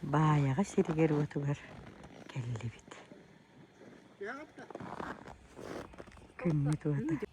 Bayağı sirger otular. Kelli bit. Kümmet otu.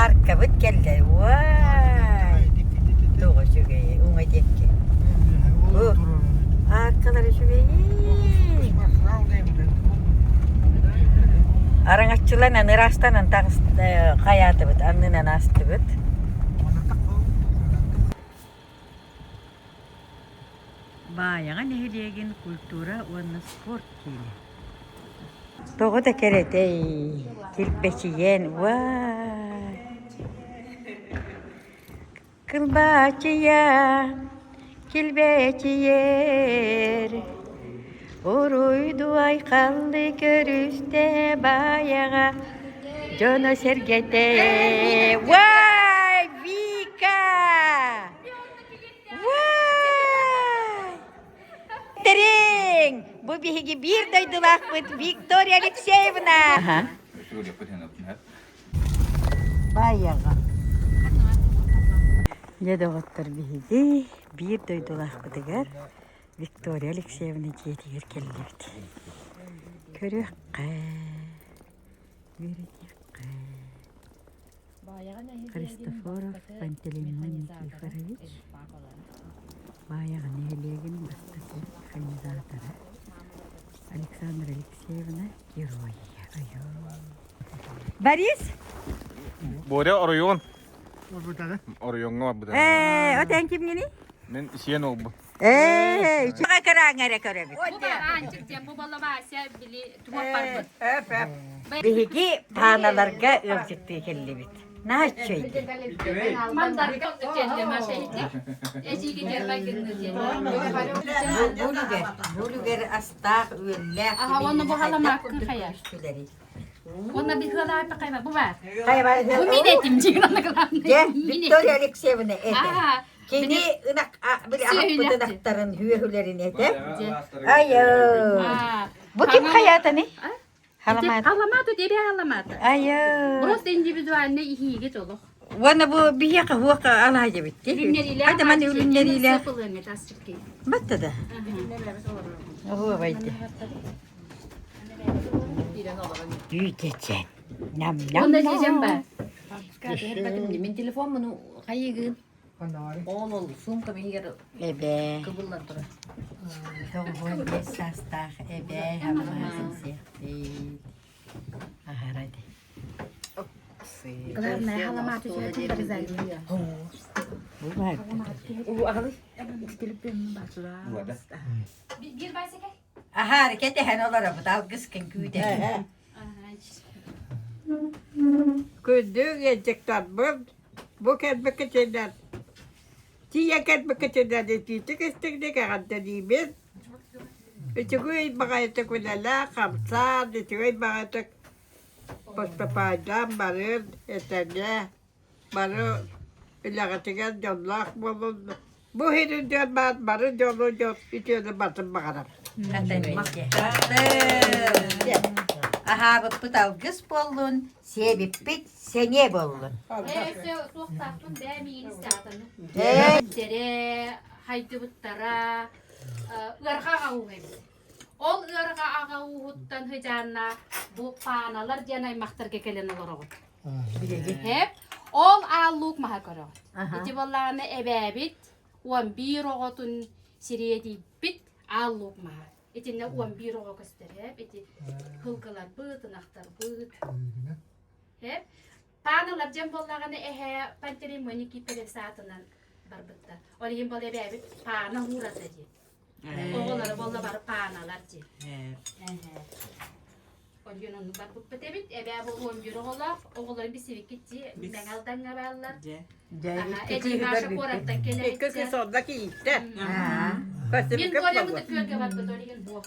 Arkabıt geldi. Vay. Doğru şuraya. Ona dekke. Bu. Arkaları şuraya. Arangatçılarla nırastanan kayatı bit. Annına astı bit. Bayağı nehirlegen kultura ve sport kili. Doğu da kerete. Kilpeçiyen. Vay. Kılbaçıya, kilbeçiyer. Oruydu ay kaldı görüşte bayağı. Jono sergete. Vay Vika. Vay. Terin. Bu bir duydular Victoria Alexeyevna. Bayağı. Yedi otur bihigi, bir duydular bıdıgar. Victoria Alexeyevna jetiger kellibdi. Körüq Kristoforov Pantelimon Nikiforovich. Bayağı nehirlegen bastası organizatörü. Alexandra Alexeyevna Geroya. Boris? Borya Orion. Orion'a var bu da. O kim gini? Ben işe ne oldu? Çuka karangara körebi. Bu var ancak diye bu bala varsa bili tumak var bu. Bihigi tanalarga ırcıktı kellibit. Ne açıydı? Mandar kaldı kendime şeydi. Eşi gider ben gidince. Buluger astaq ölle. Aha onu bu halamak kaya. Ona bir hılar da kayma bu var. Kayma. Bu minetim cigana kadar. Victoria Alexeyevna ete. Aha. Kini ınak bir ahapı ınaktarın hüyehülerini ete. Ayo. Bu kim hayatı ne? Halamat. Halamat diye bir halamat. Ayo. Burası individual ne iyi git olur. Wana bu bir yaka huaka alaca bitti. Ürünleriyle. Hadi man ürünleriyle. Sıfırlarını tasdiki. Battı da. Huwa baydı. Büyüteceksin. Nam nam Onda nam. diyeceğim ben. Benim telefon bunu kayıgın. Oğul sumka bir yer Ebe. kıbıllar dur. Doğru esastak ebe hamazın sehti. Aharadi. Kılar ne halamatı söyledi de güzel diyor. Bu var. Bu ağlı. Gelip benim başına. Bir baysake. Aha hareket ehen olara bu dal kıskın güde. Gündüz yiyecekler bu ketme keçeden. Tiye ketme keçeden de tiye kestik kadar değil. Üçüncü bakaydık böyle kamsa, üçüncü bakaydık postapaydan barır etende barır ilakatigen canlak bulun. Bu hedin canlar barır canlı canlı içinde basın bakalım. Aha bu dal kız bollun, sebep bit sene bollun. Soğuktaktın ben mi istatını. Evet. Dere haydi buttara ırga ağu hem. Ol ırga ağu huttan hıcanna bu panalar janay maktar kekelen olarak. Hep ol alluk maha koro. İti vallana ebebit 11 ogotun siriyeti bit alluk maha. İtinne 11 ogot gösterip iti hılgılar bıtınaktar bıt. Hep panalar jan bollagana ehe panteri moniki pele saatından barbıtta. Olayım bol ebebit pana hurata di. Oğulları bolla bar panalar di. Olyunun barbıt betebit ebebe 11 oğullar oğulları bir sivik gitti. Ben aldan gaballar. Eci maşa koraktan kelek. İki sondaki işte. Min kolyamında kölge var bu doligen bu.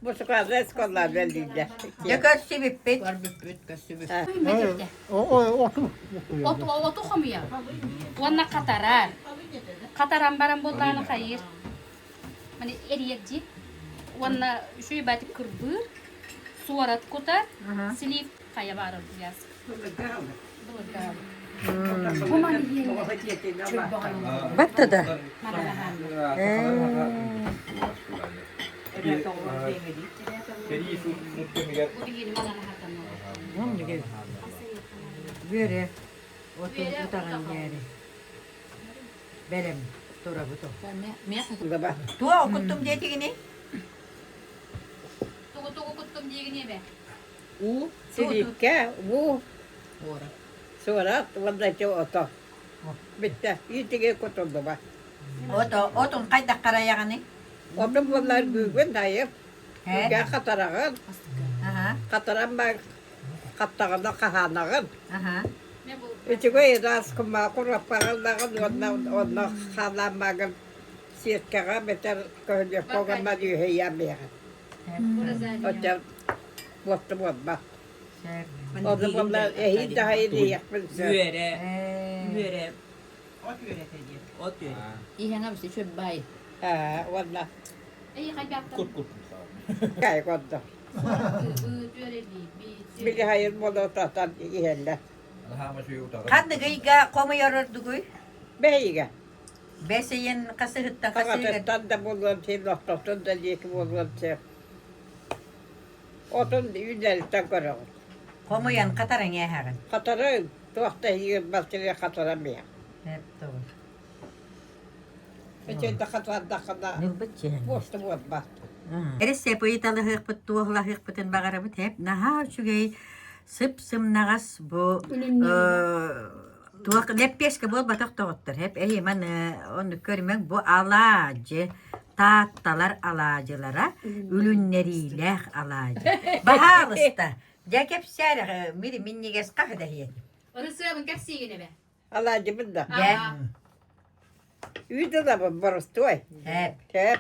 Bu sokakta eskollar verildi. Yakar sevip bit. Otu xamıya. Onna katarar. Kataran baran bollana hayır. Mani eriyekci. Onna şu batik kırbır. Suarat kutar. Silif kaya barın yaz. Bu mani yiyin. Battı da. Jadi mungkin ya. Bu yiyin malana hatan. Onu gibi. Böyle. Otur kutagan yeri. Belem. Tura buto. Tua okuttum dediğini. Tugu kuttum diyegini be. Silike, bu. Surat, vallahi oto. Bitti. Yitike kutundu bak. Otun kayda karayağını. Onun bunlar güven hayır. He. Gel katarağın. Aha. Kataran bak. Kattağında kahanağın. Aha. Ne bu? İçine ras kuma kurup bağırdağın onunla kalanmağın. Sirkağa beter köylü koğanma diyor heyemleyen. Burası. Otel bostu bak. O da bunlar iyi daha iyi yapmışlar. Yöre, Eee. yöre. Ot yöreteceğim. Ot yöre. İhen abisi çöp bay. Ha, valla İyi kaybaptın. Kut. kay kondu. Bir hayır bolu tatan ihenler. Kandı gıyga komuyor duguy. Beyiga. Beseyen kasıhıttan kasıhıttan. Kakatettan da bulun şey noktotun da yeki bulun şey. Otun yüzlerden korun. Komuyan kataran yaharın. Katarın tuakta yiyin başkaya kataramıyor. Hep doğru. İçinde katarda kadar Nılbıt cihen. boştu bu bak. Eresse bu italı hıkpıt tuğla hıkpıtın bağırımıt hep naha şugay sıp sım nagas bu tuğla leppeske bol batak doğuttur hep eyman onu görmek bu alacı tahtalar alacılara ülünleriyle alacı bahalısta Jakep sere miri minniges kahda hiyet. Orası abın kapsi yine be. Alacımın da. Ge Yüzde de borustu ay. hep Hep.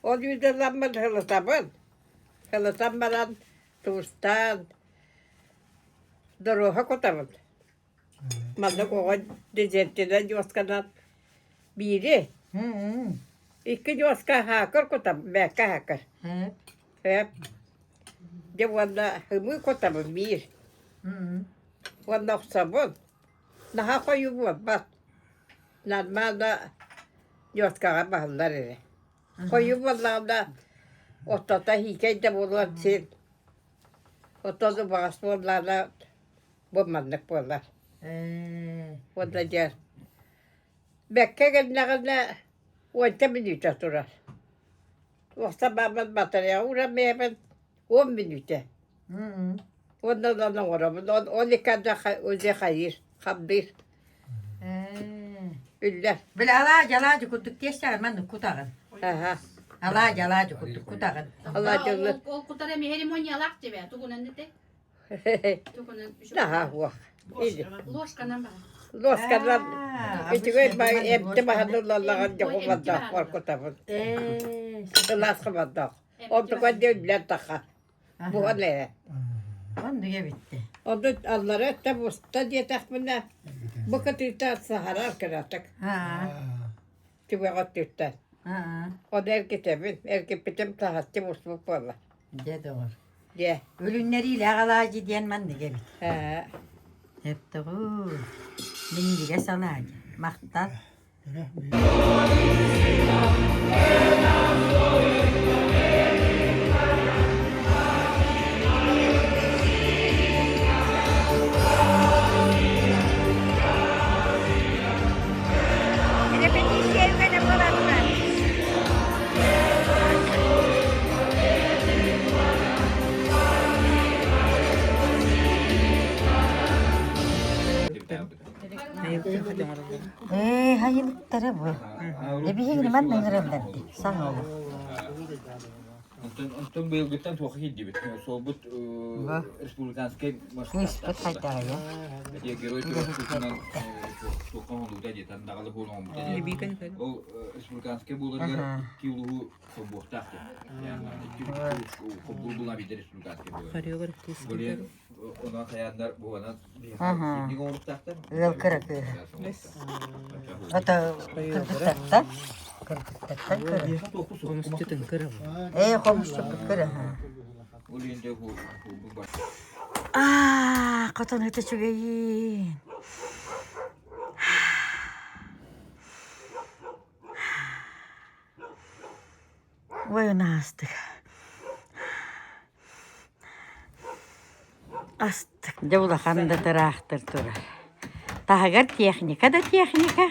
O yüzde zaman hılıtamın. Hılıtamadan tuzdan duruha kotamın. Mallık oğa dizettiler yoskadan biri. İki yoska hakır kotamın. Bekka hakır. hep Hep. De valla hımı kotamın bir. Valla sabun. Daha koyu bu bak. Normalde yoskağa bağlılar ere. Koyu valla da otota hikayede bulur sil. Otodu bağış bulurlar bu manlık bulurlar. Valla der. Bekka geldiğinde 10 minüte durar. Yoksa ben batarya uğramaya ben 10 minüte. Ondan da uğramın. 12 özü hayır. Kabir. Üller. Böyle alacı kutuk diyesen ben de kutağın. Aha. Alacı kutağın. Allah canlı. O kutarı mi herimon yalak diye. Tukunan ne de? Tukunan şu. Daha vah. İyi. Loş kanan bak. Loskadan içine ben hepte bahanırlarla yapamadım. Korkutamın. Ilasamadım. Ondan da üller taka. Bu ne? Onu da bitti. Ondan Allah'a da usta diye takmına. Bu kadar sahara kıratık. Ha. Tübe attıktan. Ha. O da erkeğin, erkek bitim tahattı musmuk valla. De doğru. Diye. Ölünleriyle alacı diyen ben de gibi. Ha. Hep doğru. Mindiges alacı. Maktal. Hayırlıkları bu. Bir yine ben nırırlardı. Sağ olun. Ondan bu yılgıttan toğu hiddi bit. Sobut Respublikanskay Nispet hayda ya. Diye Geroy Türk'ünden toğun olduğu da jetan dağılı bolağım. O Respublikanskay bularlar ki uluğu sobuqtaktı. Yani ki bulunabilir Respublikanskay bularlar. Böyle ona kayanlar bu ana bir olmuştaktı. Kırıkı. Ata kırıkta. Kırıkta kırık. Komşuluk kırık. Ulinde bu baş. Katan öte çok iyi. Vay ona astık. Astık. Javula handa tarahtır turar. Tahagar teknika da teknika.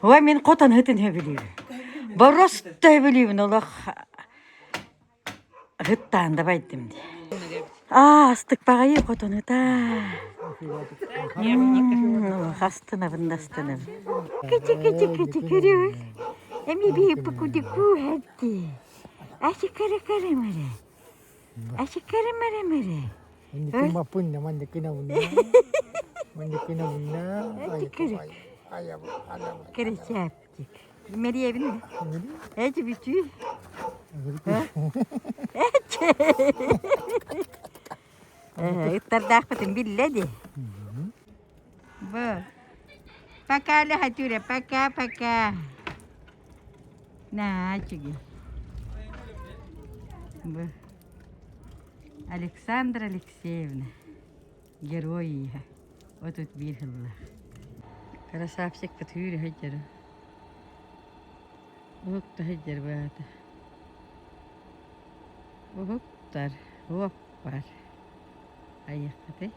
Vay men katan hıtın biliyorum. Baros da biliyorum ola. Hıttan da baydım diye. Astık bagayı katan hıta. Hastana bındastana. Küçük kırıyor. Emi bir pukudiku hadi. Aşı kara mare. Aşı kara mare. Hindi mapun naman di kinabuna. Mandi kinabuna. Ayaw. Kere çapcık. Meri evinde. Ece bütü. Ittardak patin billedi. Bu. Paka lah hature paka. Nah, çigi. Bu. Александра Алексеевна, герои, вот тут бирхала. Красавчик потюри хаджар. Ухта хаджар бата. Ухтар, ухпар. Аяк кате.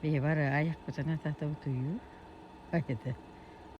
Бе бара аяк кутана тата утую. Haydi.